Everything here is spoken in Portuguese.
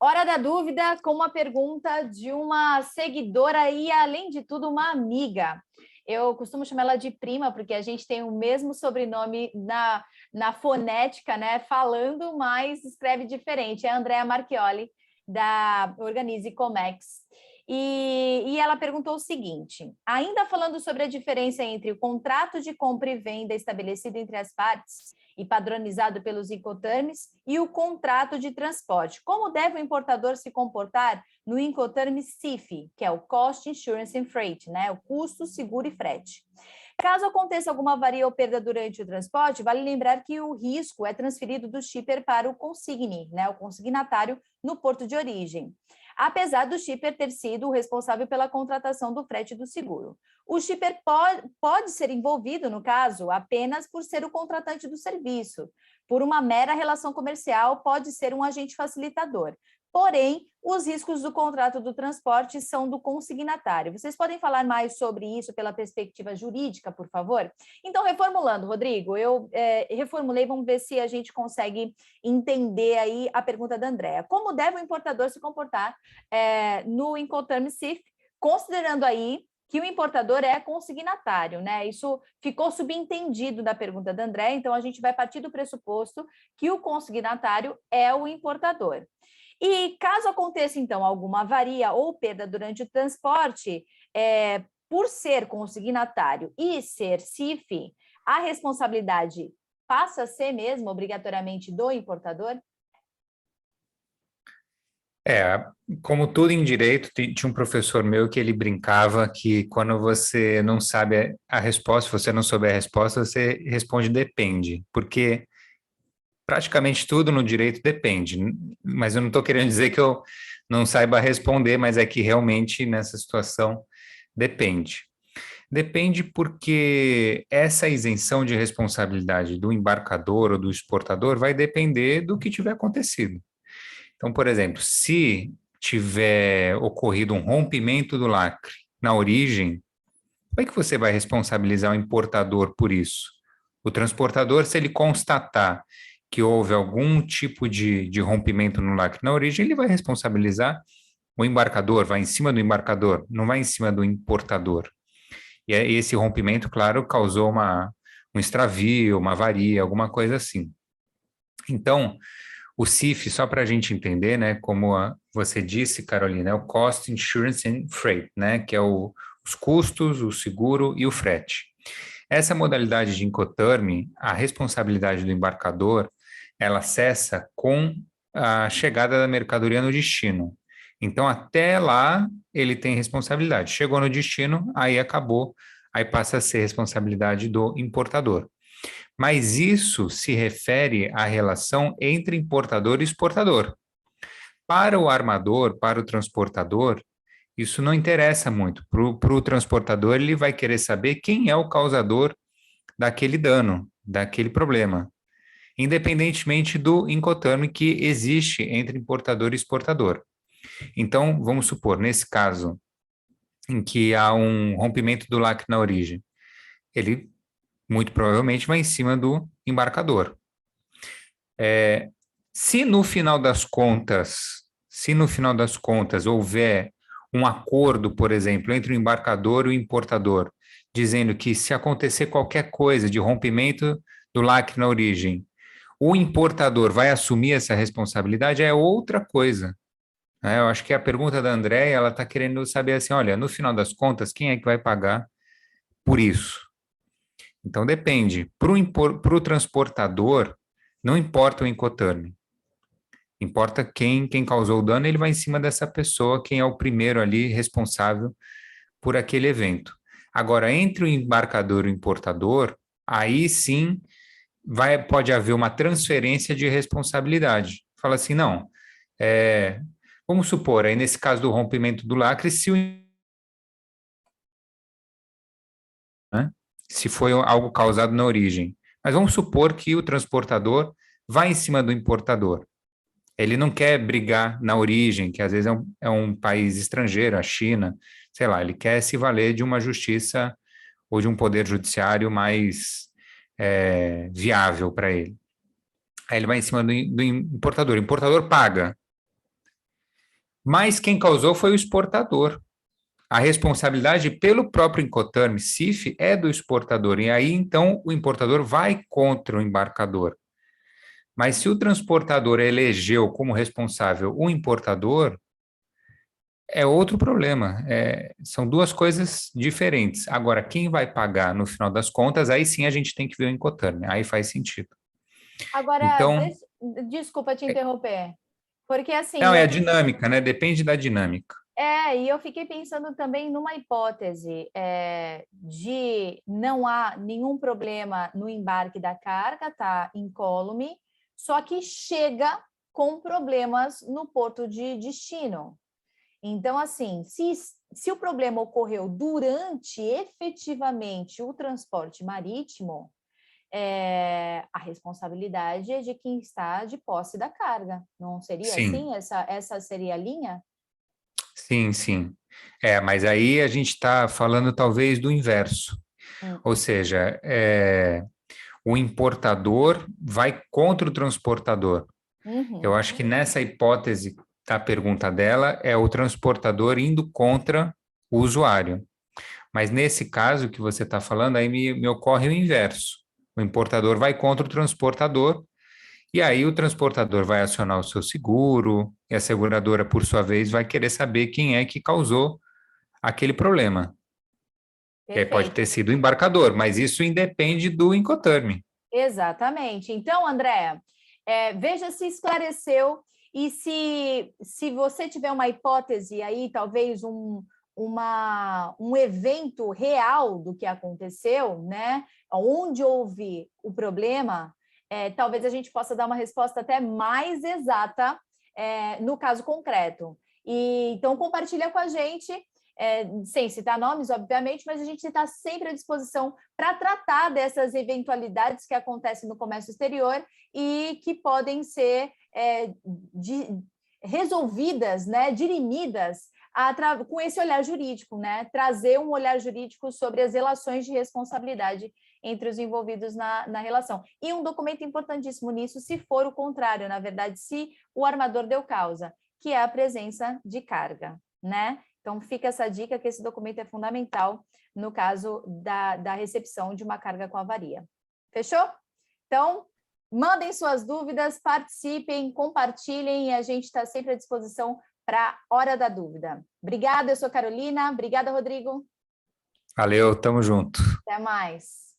Hora da dúvida com uma pergunta de uma seguidora e, além de tudo, uma amiga. Eu costumo chamar ela de prima, porque a gente tem o mesmo sobrenome na fonética, né? Falando, mas escreve diferente. É a Andrea Marchioli, da Organize Comex. E ela perguntou o seguinte: ainda falando sobre a diferença entre o contrato de compra e venda estabelecido entre as partes e padronizado pelos Incoterms e o contrato de transporte, como deve o importador se comportar no Incoterm CIF, que é o Cost, Insurance and Freight, né? O custo, seguro e frete. Caso aconteça alguma avaria ou perda durante o transporte, vale lembrar que o risco é transferido do shipper para o consigne, né? O consignatário no porto de origem, apesar do shipper ter sido o responsável pela contratação do frete do seguro. O shipper pode ser envolvido, no caso, apenas por ser o contratante do serviço. Por uma mera relação comercial, pode ser um agente facilitador. Porém, os riscos do contrato do transporte são do consignatário. Vocês podem falar mais sobre isso pela perspectiva jurídica, por favor? Então, reformulando, Rodrigo, eu reformulei, vamos ver se a gente consegue entender aí a pergunta da Andrea. Como deve o importador se comportar no Incoterm CIF, considerando aí que o importador é consignatário, né? Isso ficou subentendido da pergunta da Andrea, então a gente vai partir do pressuposto que o consignatário é o importador. E caso aconteça, então, alguma avaria ou perda durante o transporte, por ser consignatário e ser CIF, a responsabilidade passa a ser mesmo obrigatoriamente do importador? Como tudo em direito, tinha um professor meu que ele brincava que quando você não sabe a resposta, se você não souber a resposta, você responde depende, porque praticamente tudo no direito depende, mas eu não estou querendo dizer que eu não saiba responder, mas é que realmente nessa situação depende. Depende porque essa isenção de responsabilidade do embarcador ou do exportador vai depender do que tiver acontecido. Então, por exemplo, se tiver ocorrido um rompimento do lacre na origem, como é que você vai responsabilizar o importador por isso? O transportador, se ele constatar que houve algum tipo de rompimento no lacre na origem, ele vai responsabilizar o embarcador, vai em cima do embarcador, não vai em cima do importador. E esse rompimento, claro, causou um extravio, uma avaria, alguma coisa assim. Então, o CIF, só para a gente entender, né, como você disse, Carolina, é o Cost, Insurance and Freight, né, que é os custos, o seguro e o frete. Essa modalidade de Incoterm, a responsabilidade do embarcador, ela cessa com a chegada da mercadoria no destino. Então, até lá, ele tem responsabilidade. Chegou no destino, aí acabou, aí passa a ser responsabilidade do importador. Mas isso se refere à relação entre importador e exportador. Para o armador, para o transportador, isso não interessa muito. Para o transportador, ele vai querer saber quem é o causador daquele dano, daquele problema, independentemente do Incoterm que existe entre importador e exportador. Então, vamos supor, nesse caso, em que há um rompimento do lacre na origem, ele muito provavelmente vai em cima do embarcador. Se no final das contas houver um acordo, por exemplo, entre o embarcador e o importador, dizendo que se acontecer qualquer coisa de rompimento do lacre na origem, o importador vai assumir essa responsabilidade, é outra coisa, né? Eu acho que a pergunta da Andréia, ela está querendo saber assim, olha, no final das contas, quem é que vai pagar por isso? Então depende. Para o transportador, não importa o Incoterm. Importa quem causou o dano, ele vai em cima dessa pessoa, quem é o primeiro ali responsável por aquele evento. Agora, entre o embarcador e o importador, aí sim pode haver uma transferência de responsabilidade. Fala assim, não, vamos supor, aí nesse caso do rompimento do lacre, né, se foi algo causado na origem. Mas vamos supor que o transportador vai em cima do importador. Ele não quer brigar na origem, que às vezes é um país estrangeiro, a China, sei lá, ele quer se valer de uma justiça ou de um poder judiciário mais viável para ele. Aí ele vai em cima do importador. O importador paga. Mas quem causou foi o exportador. A responsabilidade pelo próprio Incoterm, CIF, é do exportador. E aí, então, o importador vai contra o embarcador. Mas se o transportador elegeu como responsável o importador, é outro problema. São duas coisas diferentes. Agora, quem vai pagar no final das contas, aí sim a gente tem que ver o Incoterm. Aí faz sentido. Agora, Então, desculpa te interromper, porque assim, não, é a dinâmica, né? Depende da dinâmica. e eu fiquei pensando também numa hipótese de não há nenhum problema no embarque da carga, tá incólume, só que chega com problemas no porto de destino. Então, assim, se o problema ocorreu durante efetivamente o transporte marítimo, a responsabilidade é de quem está de posse da carga. Não seria Sim, assim? Essa seria a linha? sim, sim. Mas aí a gente está falando talvez do inverso. Hum. Ou seja, o importador vai contra o transportador. Eu acho que Uhum. nessa hipótese da pergunta dela é o transportador indo contra o usuário. Mas nesse caso que você está falando, aí me ocorre o inverso. O importador vai contra o transportador, e aí o transportador vai acionar o seu seguro, e a seguradora, por sua vez, vai querer saber quem é que causou aquele problema. E aí pode ter Perfeito. sido o embarcador, mas isso independe do Incoterm. Exatamente. Então, André, veja se esclareceu e se você tiver uma hipótese aí, talvez um evento real do que aconteceu, né? Onde houve o problema, talvez a gente possa dar uma resposta até mais exata, no caso concreto. Então, compartilha com a gente, sem citar nomes, obviamente, mas a gente está sempre à disposição para tratar dessas eventualidades que acontecem no comércio exterior e que podem ser resolvidas, né, dirimidas com esse olhar jurídico, né, trazer um olhar jurídico sobre as relações de responsabilidade entre os envolvidos na relação. E um documento importantíssimo nisso, se for o contrário, na verdade, se o armador deu causa, que é a presença de carga, né? Então, fica essa dica que esse documento é fundamental no caso da recepção de uma carga com avaria. Fechou? Então, mandem suas dúvidas, participem, compartilhem e a gente está sempre à disposição para a hora da dúvida. Obrigada, eu sou Carolina. Obrigada, Rodrigo. Valeu, tamo junto. Até mais.